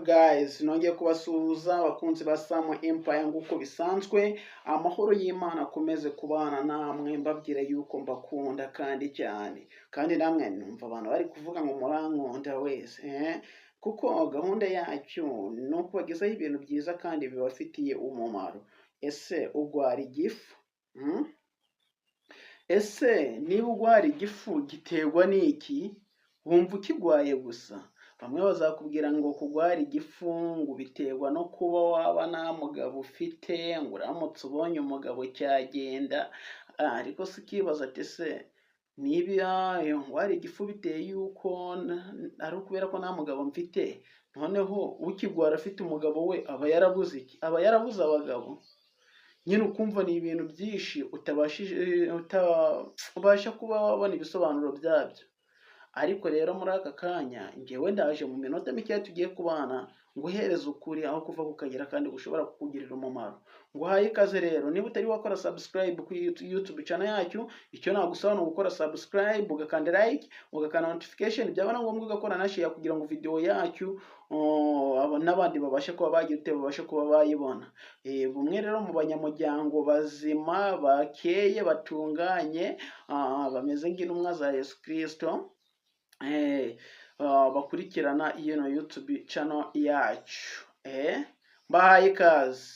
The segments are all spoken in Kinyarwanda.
up guys, nongeye kubasuhuza abakunzi ba Sam Empire nguko bisanzwe. Amahoro y'Imana akomeze kubana namwe, mbabwira yuko mbakunda kandi cyane, kandi namwe numva abantu bari kuvuga ngo murankunda wese kuko gahunda yacyo ni ukubagezaho ibintu byiza kandi bibafitiye umumaro. Ese ugwara igifu? Ese niba ugwara igifu giterwa n'iki? Wumva ukigwaye gusa? Bamwe bazakubwira ngo kugwara igifu ngo biterwa no kuba waba nta mugabo ufite, ngo uramutse ubonye umugabo cyagenda. Ariko si kibaza ati se niba ngwara igifu biteye yuko ari ukubera ko nta mugabo mfite, noneho ukigwara afite umugabo we aba yarabuze iki? Aba yarabuze abagabo? Nyine ukumva ni ibintu byinshi utabasha kuba wabona ibisobanuro byabyo. Ariko rero muri aka kanya ngewe ndaje mu minota mike tugiye kubana ngo uhereze ukuri aho kuva kukagera kandi gushobora kukugirira umumaro. Ngo haye ikaze rero, niba utari wakora subscribe ku YouTube channel yacu, icyo nagusaba no gukora subscribe, ugakanda like, ugakanda notification, byaba ngombwa ugakora na share kugira ngo video yacu n'abandi babashe kuba bagite babashe kuba bayibona. Bumwe rero mu banyamuryango bazima bakeye batunganye bameze nk'intumwa za Yesu Kristo bakurikirana iyo YouTube channel yacu. Bahaye ikaze.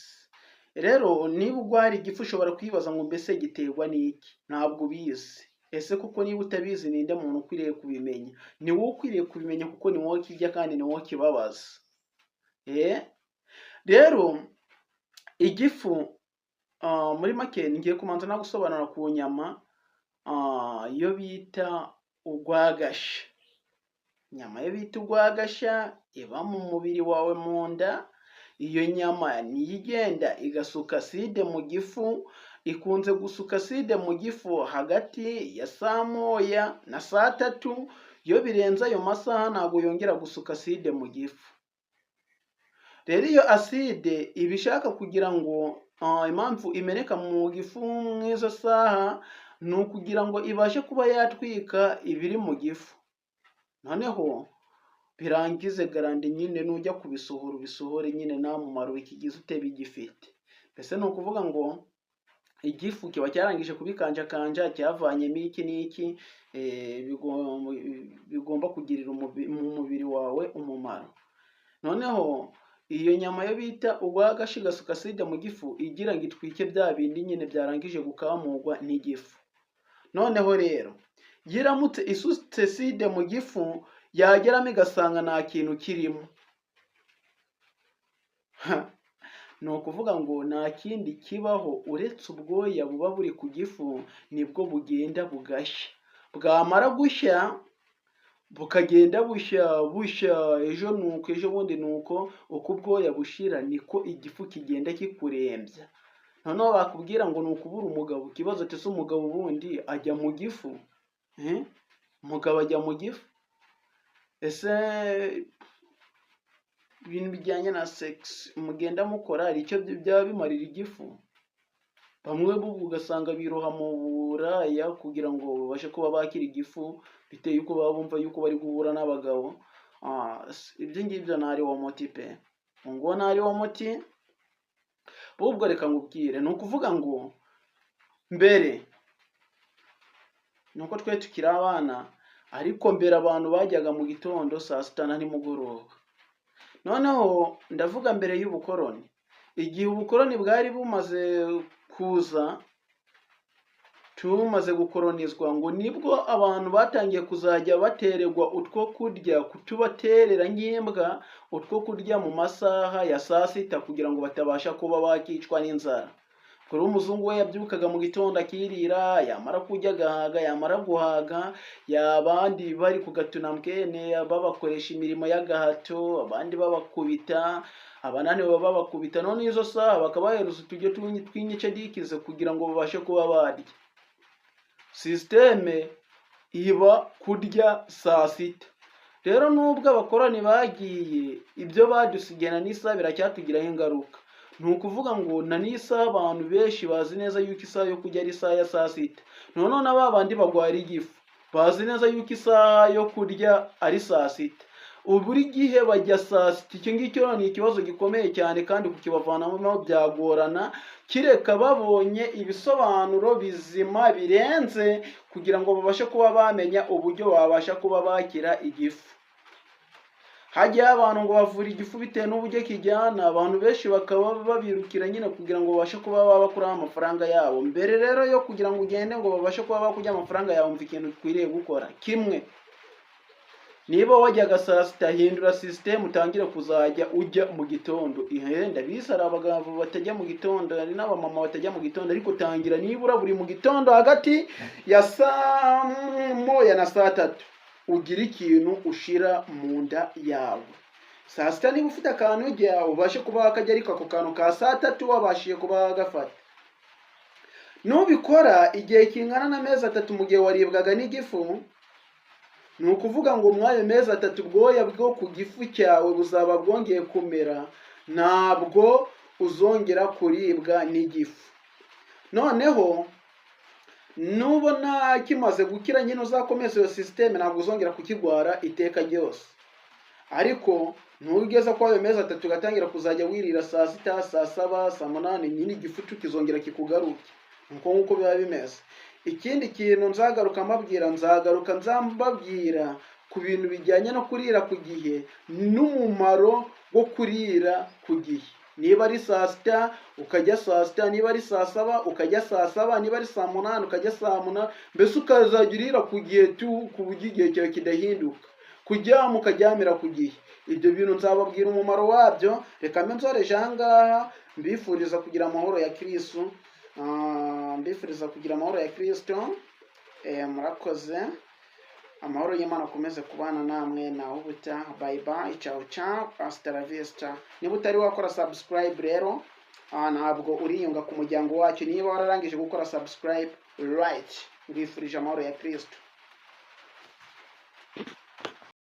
Rero niba ugwara igifu ushobora kwibaza ngo mbese giterwa n'iki? Ntabwo ubizi. Ese kuko niba utabizi ninde muntu ukwiriye kubimenya? Ni wowe ukwiriye kubimenya kuko ni wowe kijya kandi ni wowe kibabaza. Rero igifu muri make ngiye kumanza no gusobanura ku nyama yo bita ugwagasha. Nyama yo bita ugwagasha iba mu mubiri wawe mu nda. Iyo nyama niyigenda igasuka acide mu gifu, ikunze gusuka acide mu gifu hagati ya saa moya na saa tatu. Iyo birenze ayo masaha ntabwo yongera gusuka acide mu gifu. Rero iyo acide ibishaka kugira ngo impamvu imeneka mu gifu mw'izo saha ni ukugira ngo ibashe kuba yatwika ibiri mu gifu, noneho birangize garandi nyine nujya kubisohora ubisohore nyine nta mumaro ikigize utebe igifite. Mbese ni ukuvuga ngo igifu kiba cyarangije kubikanjakanja, cyavanyemo iki n'iki bigomba kugirira mu mubiri wawe umumaro. Noneho iyo nyama yo bita ugwagasha igasuka acide mu gifu igira ngo itwike bya bindi nyine byarangije gukamurwa n'igifu. Noneho rero yiramutse isutse acide mu gifu, yageramo igasanga nta kintu kirimo, ni ukuvuga ngo nta kindi kibaho uretse ubwoya buba buri ku gifu nibwo bugenda bugashya. Bwamara gushya bukagenda bushya ejo nuko ejo bundi nuko, uko ubwoya bushira niko igifu kigenda kikurembya. Noneho bakubwira ngo ni ukubura umugabo, ikibazo ati se umugabo ubundi ajya mu gifu? Umugabo ajya mu gifu? Ese ibintu bijyanye na sex mugenda mukora hari icyo byaba bimarira igifu? Bamwe ugasanga biroha mu buraya kugira ngo babashe kuba bakira igifu biteye uko baba bumva yuko bari guhura n'abagabo. Ibyo ngibyo ntari wo muti pe, ngo ntari wo muti. Ubwo reka ngubwire, ni ukuvuga ngo mbere nuko twe tukiri abana, ariko mbere abantu bajyaga mu gitondo saa sita na nimugoroba. Noneho ndavuga mbere y'ubukoroni, igihe ubukoroni bwari bumaze kuza, tumaze gukoronizwa, ngo nibwo abantu batangiye kuzajya batererwa utwo kurya, kutubaterera nk'imbwa utwo kurya mu masaha ya saa sita kugira ngo batabasha kuba bakicwa n'inzara. Kuri umuzungu we yabyukaga mu gitondo akirira, yamara kurya agahaga, yamara guhaga abandi bari ku gatunamkene babakoresha imirimo y'agahato, abandi babakubita, abananiwe babakubita. None izo saha bakabahereza utujyo tw'inyice dikize kugira ngo babashe kuba barya. Systeme iba kurya saa sita. Rero nubwo abakorani bagiye, ibyo badusigena n'isaha biracyatugiraho ingaruka. Ni ukuvuga ngo na n'isaha abantu benshi bazi neza yuko isaha yo kurya ari isaha ya saa sita. Noneho na babandi bagwara igifu bazi neza yuko isaha yo kurya ari saa sita. buri gihe bajya saa sita. Icyo ngicyo ni ikibazo gikomeye cyane kandi kukibavanamo byagorana, kireka babonye ibisobanuro bizima birenze kugira ngo babashe kuba bamenya uburyo babasha kuba bakira igifu. Hajyaho abantu ngo bavura igifu bitewe n'uburyo kijyana, abantu benshi bakaba babirukira nyine kugira ngo babashe kuba bakuraho amafaranga yabo. Mbere rero yo kugira ngo ugende ngo babashe kuba bakujya amafaranga yawe, umva ikintu ukwiriye gukora kimwe. Niba wajyaga saa sita, hindura system utangire kuzajya ujya mu gitondo. Ihenda bisara abagabo batajya mu gitondo, ari n'abamama batajya mu gitondo, ariko tangira nibura buri mu gitondo hagati ya saa moya na saa tatu ugira ikintu ushira mu nda yawe. Saa sita niba ufite akantu ujya ubashe kuba wakajya, ariko ako kantu ka saa tatu wabashiye kuba wagafata. Nubikora igihe kingana n'amezi 3 mu gihe waribwaga n'igifu, ni ukuvuga ngo mwayo mezi 3 ubwoya bwo ku gifu cyawe buzaba bwongeye kumera, ntabwo uzongera kuribwa n'igifu. Noneho nubona kimaze gukira nyine uzakomeza iyo system, ntabwo uzongera kukigwara iteka ryose. Ariko ntugeze ko ayo mezi 3 ugatangira kuzajya wirira saa sita, saa 7, saa 8, nyine igifu kizongera kikugaruke. Nkuko biba bimeze. Ikindi kintu nzagaruka nzambabwira ku bintu bijyanye no kurira ku gihe n'umumaro wo kurira ku gihe. Niba ari saa sita ukajya saa sita, niba ari saa 7 ukajya saa 7, niba ari saa 8 ukajya saa 8, mbese ukazajya urira ku gihe ku buryo igihe cyawe kidahinduka. Kuryama ukaryamira ku gihe. Ibyo bintu nzababwira umumaro wabyo. Reka mbenzoreje ahangaha, mbifuriza kugira amahoro ya Kristo. Murakoze. Amahoro y'Imana akomeze kubana namwe, naho ubutaha. Bye bye, ciao ciao, hasta la vista. Niba utari wakora subscribe rero, ntabwo uriyunga ku muryango wacu. Niba wararangije gukora subscribe, right, ngifurije amahoro ya Kristo.